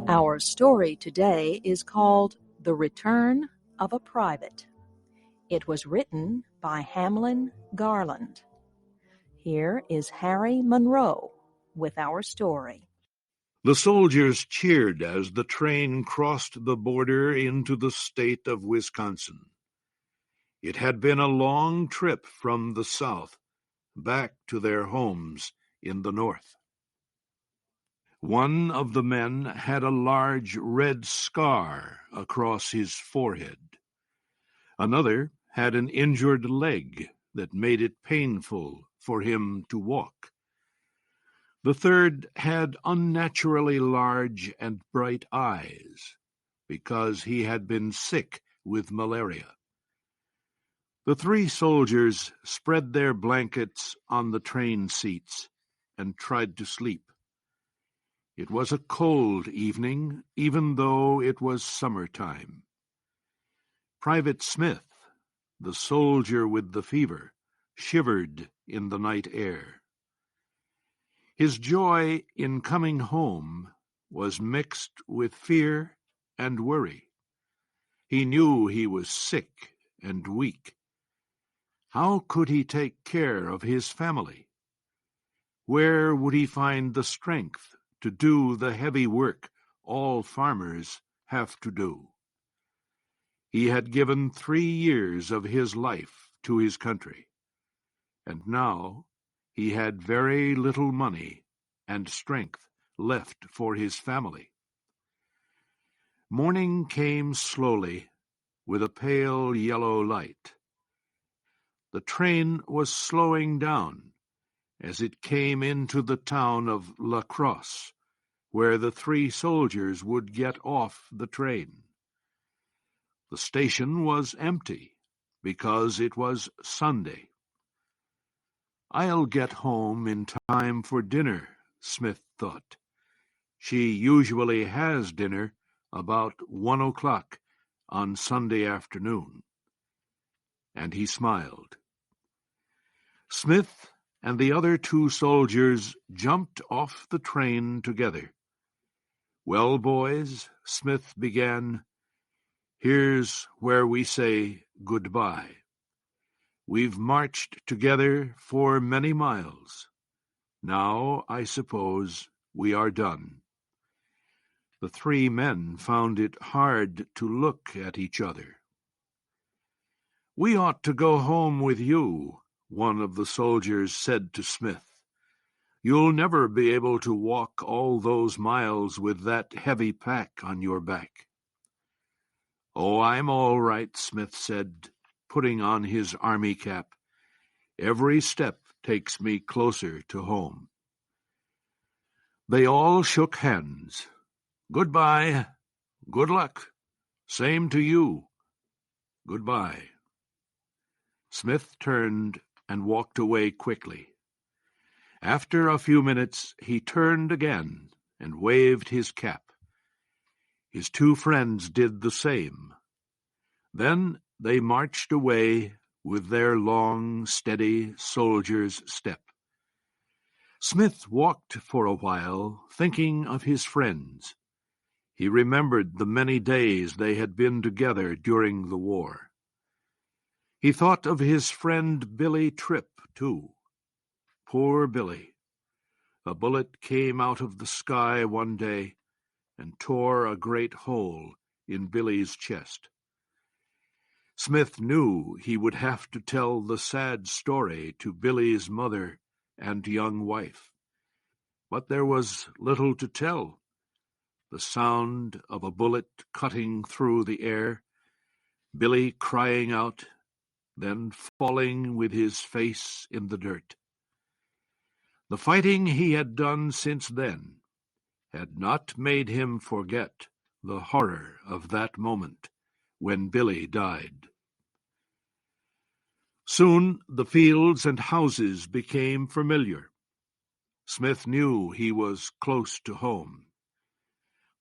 Our story today is called The Return of a Private. It was written by Hamlin Garland. Here is Harry Monroe with our story. The soldiers cheered as the train crossed the border into the state of Wisconsin. It had been a long trip from the south back to their homes in the north. One of the men had a large red scar across his forehead. Another had an injured leg that made it painful for him to walk. The third had unnaturally large and bright eyes because he had been sick with malaria. The three soldiers spread their blankets on the train seats and tried to sleep. It was a cold evening, even though it was summertime. Private Smith, the soldier with the fever, shivered in the night air. His joy in coming home was mixed with fear and worry. He knew he was sick and weak. How could he take care of his family? Where would he find the strength to do the heavy work all farmers have to do? He had given 3 years of his life to his country, and now he had very little money and strength left for his family. Morning came slowly with a pale yellow light. The train was slowing down as it came into the town of La Crosse, where the three soldiers would get off the train. The station was empty because it was Sunday. "I'll get home in time for dinner," Smith thought. "She usually has dinner about 1 o'clock on Sunday afternoon." And he smiled. Smith and the other 2 soldiers jumped off the train together. "Well, boys," Smith began, "here's where we say goodbye. We've marched together for many miles. Now, I suppose, we are done." The 3 men found it hard to look at each other. "We ought to go home with you," one of the soldiers said to Smith. "You'll never be able to walk all those miles with that heavy pack on your back." "Oh, I'm all right," Smith said, putting on his army cap. "Every step takes me closer to home." They all shook hands. "Goodbye. Good luck. Same to you. Goodbye." Smith turned and walked away quickly. After a few minutes, he turned again and waved his cap. His 2 friends did the same. Then they marched away with their long, steady soldier's step. Smith walked for a while, thinking of his friends. He remembered the many days they had been together during the war. He thought of his friend Billy Tripp, too. Poor Billy. A bullet came out of the sky one day and tore a great hole in Billy's chest. Smith knew he would have to tell the sad story to Billy's mother and young wife. But there was little to tell. The sound of a bullet cutting through the air, Billy crying out, then falling with his face in the dirt. The fighting he had done since then had not made him forget the horror of that moment when Billy died. Soon the fields and houses became familiar. Smith knew he was close to home.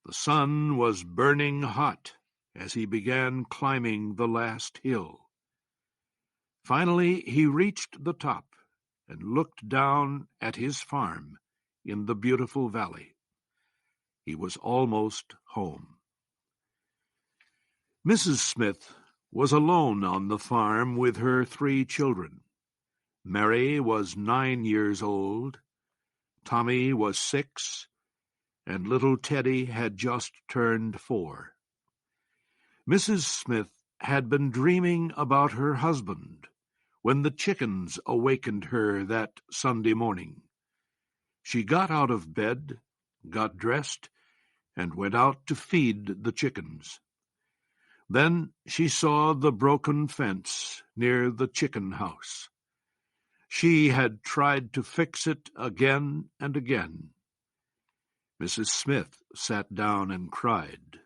The sun was burning hot as he began climbing the last hill. Finally, he reached the top and looked down at his farm in the beautiful valley. He was almost home. Mrs. Smith was alone on the farm with her 3 children. Mary was 9 years old, Tommy was 6, and little Teddy had just turned 4. Mrs. Smith had been dreaming about her husband when the chickens awakened her that Sunday morning. She got out of bed, got dressed, and went out to feed the chickens. Then she saw the broken fence near the chicken house. She had tried to fix it again and again. Mrs. Smith sat down and cried.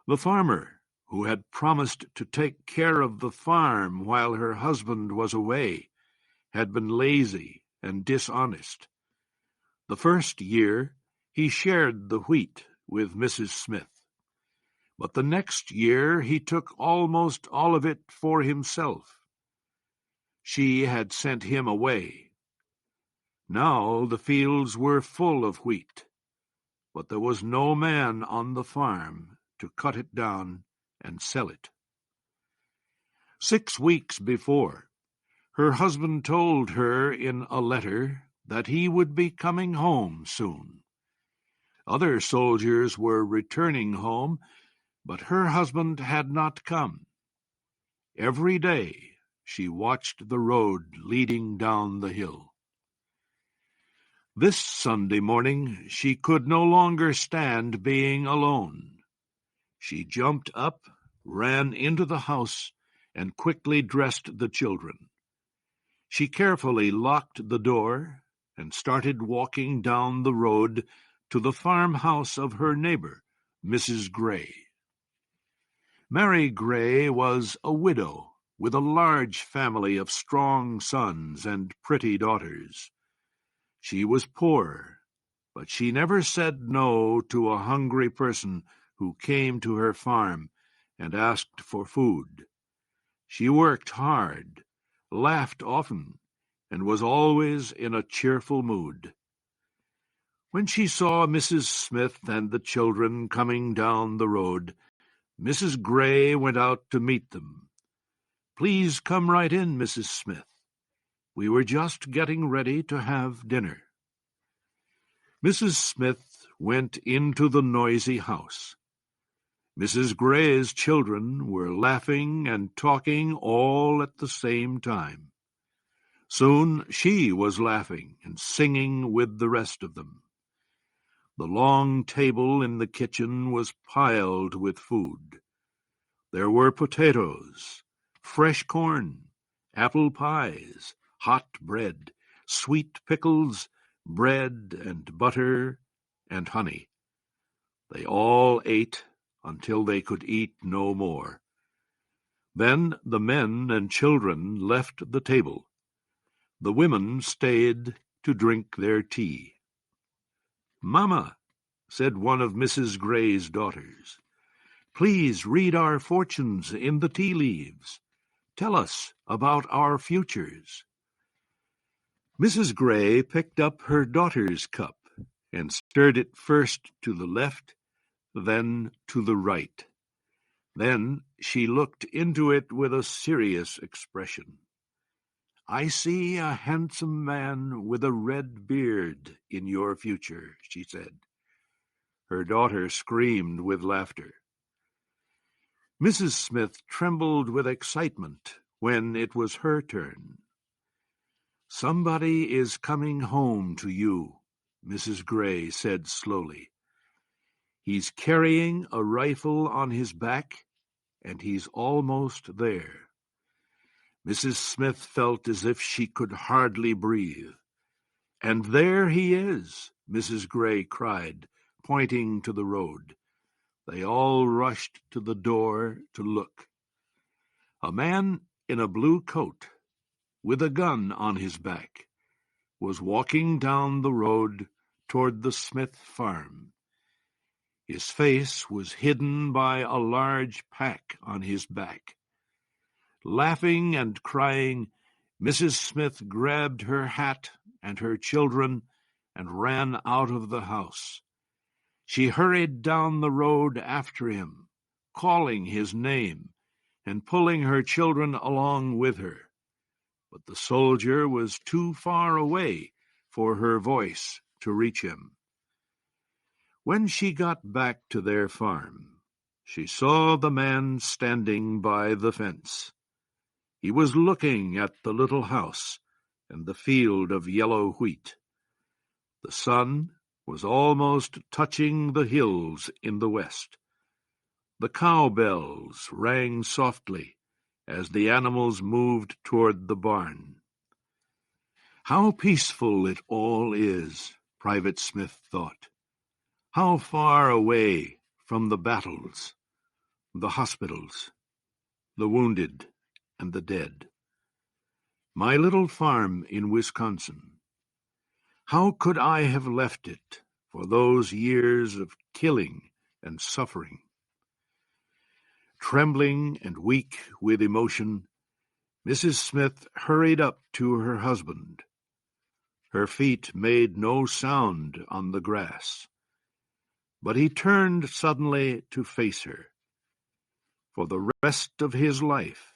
The farmer, who had promised to take care of the farm while her husband was away, had been lazy and dishonest. The first year he shared the wheat with Mrs. Smith, but the next year he took almost all of it for himself. She had sent him away. Now the fields were full of wheat, but there was no man on the farm to cut it down and sell it. 6 weeks before, her husband told her in a letter that he would be coming home soon. Other soldiers were returning home, but her husband had not come. Every day she watched the road leading down the hill. This Sunday morning she could no longer stand being alone. She jumped up, ran into the house, and quickly dressed the children. She carefully locked the door and started walking down the road to the farmhouse of her neighbor, Mrs. Gray. Mary Gray was a widow with a large family of strong sons and pretty daughters. She was poor, but she never said no to a hungry person who came to her farm and asked for food. She worked hard, laughed often, and was always in a cheerful mood. When she saw Mrs. Smith and the children coming down the road, Mrs. Gray went out to meet them. "Please come right in, Mrs. Smith. We were just getting ready to have dinner." Mrs. Smith went into the noisy house. Mrs. Gray's children were laughing and talking all at the same time. Soon she was laughing and singing with the rest of them. The long table in the kitchen was piled with food. There were potatoes, fresh corn, apple pies, hot bread, sweet pickles, bread and butter and honey. They all ate until they could eat no more. Then the men and children left the table. The women stayed to drink their tea. "Mama," said one of Mrs. Gray's daughters, "please read our fortunes in the tea leaves. Tell us about our futures." Mrs. Gray picked up her daughter's cup and stirred it first to the left, then to the right. Then she looked into it with a serious expression. "I see a handsome man with a red beard in your future," she said. Her daughter screamed with laughter. Mrs. Smith trembled with excitement when it was her turn. "Somebody is coming home to you," Mrs. Gray said slowly. "He's carrying a rifle on his back, and he's almost there." Mrs. Smith felt as if she could hardly breathe. "And there he is," Mrs. Gray cried, pointing to the road. They all rushed to the door to look. A man in a blue coat, with a gun on his back, was walking down the road toward the Smith farm. His face was hidden by a large pack on his back. Laughing and crying, Mrs. Smith grabbed her hat and her children and ran out of the house. She hurried down the road after him, calling his name and pulling her children along with her. But the soldier was too far away for her voice to reach him. When she got back to their farm, she saw the man standing by the fence. He was looking at the little house and the field of yellow wheat. The sun was almost touching the hills in the west. The cowbells rang softly as the animals moved toward the barn. How peaceful it all is, Private Smith thought. How far away from the battles, the hospitals, the wounded, and the dead. My little farm in Wisconsin. How could I have left it for those years of killing and suffering? Trembling and weak with emotion, Mrs. Smith hurried up to her husband. Her feet made no sound on the grass, but he turned suddenly to face her. For the rest of his life,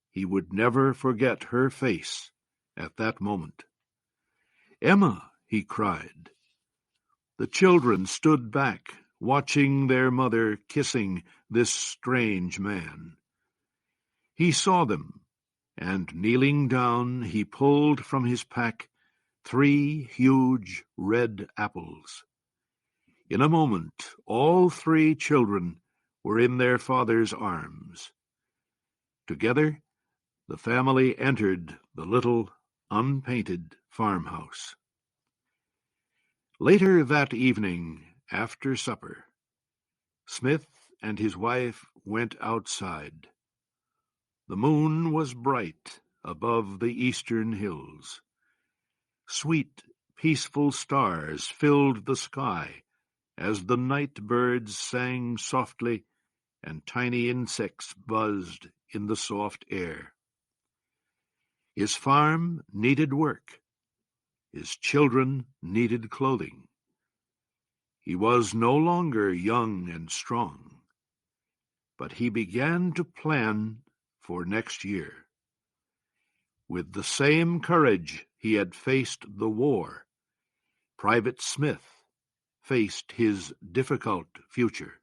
he would never forget her face at that moment. "Emma," he cried. The children stood back, watching their mother kissing this strange man. He saw them, and kneeling down, he pulled from his pack 3 huge red apples. In a moment, all 3 children were in their father's arms. Together, the family entered the little, unpainted farmhouse. Later that evening, after supper, Smith and his wife went outside. The moon was bright above the eastern hills. Sweet, peaceful stars filled the sky as the night birds sang softly and tiny insects buzzed in the soft air. His farm needed work. His children needed clothing. He was no longer young and strong, but he began to plan for next year. With the same courage he had faced the war, Private Smith faced his difficult future.